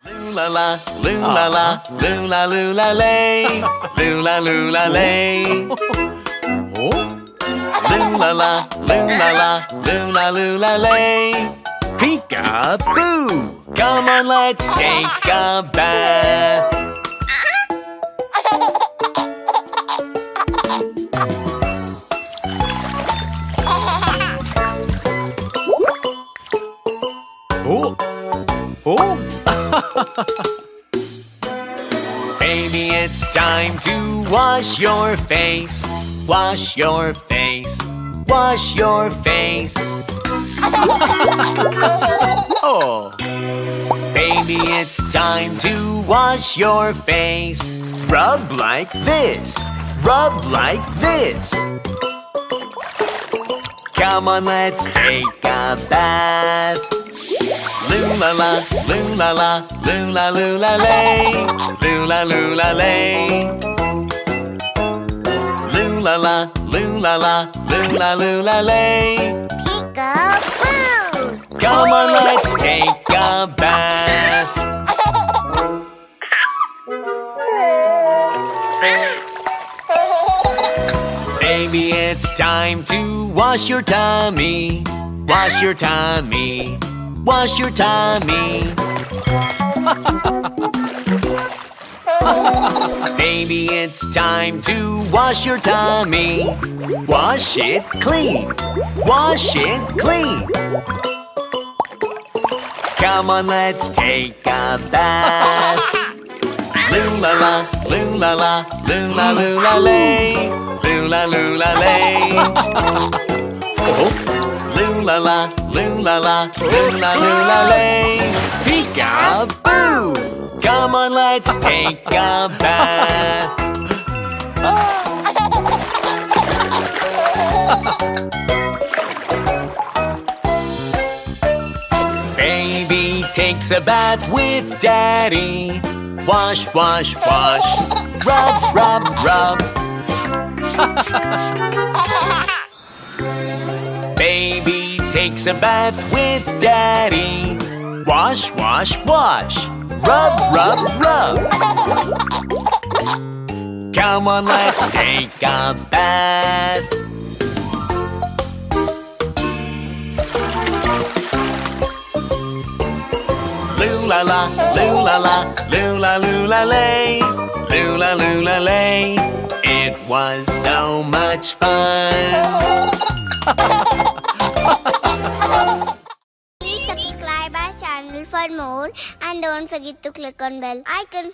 Lula la, lula la, lula lula lay, lula lula lay. Lula la, lula la, lula lula lay. Peek-a-boo! Come on, let's take a bath. Oh! Oh! Baby, it's time to wash your face. Wash your face. Wash your face. Oh! Baby, it's time to wash your face. Rub like this. Rub like this. Come on, let's take a bath. Lula la, lula la, lula lula lay, lula lula lay. Lula la, lula la, lula lula lay. Peek-a-boo! Come on, let's take a bath. Baby, it's time to wash your tummy. Wash your tummy. Wash your tummy. Baby, it's time to wash your tummy. Wash it clean. Wash it clean. Come on, let's take a bath. Lula la, lula la, lula lula lay, lula lula lay. Oh. Lula la, lula la, lula lula lay. Peek-a-boo! Come on, let's take a bath. Baby takes a bath with Daddy. Wash, wash, wash. Rub, rub, rub. Baby takes a bath with Daddy. Wash, wash, wash. Rub, rub, rub. Come on, let's take a bath. Lula la, lula la, lula lula lay, lula lula lay. It was so much fun. Please subscribe our channel for more and don't forget to click on bell icon.